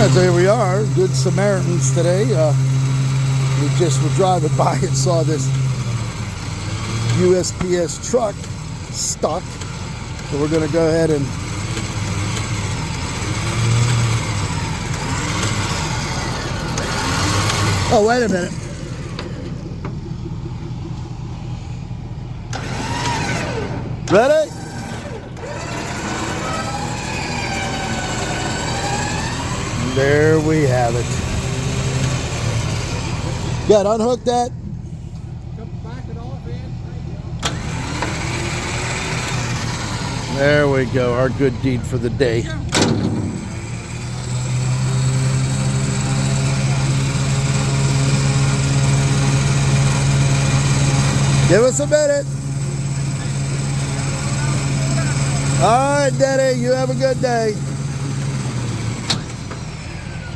There we are, Good Samaritans today. We just were driving by and saw this USPS truck stuck. So we're going to go ahead and oh, wait a minute. Ready? There we have it. Got to unhook that. There we go. Our good deed for the day. Give us a minute. All right, Daddy. You have a good day.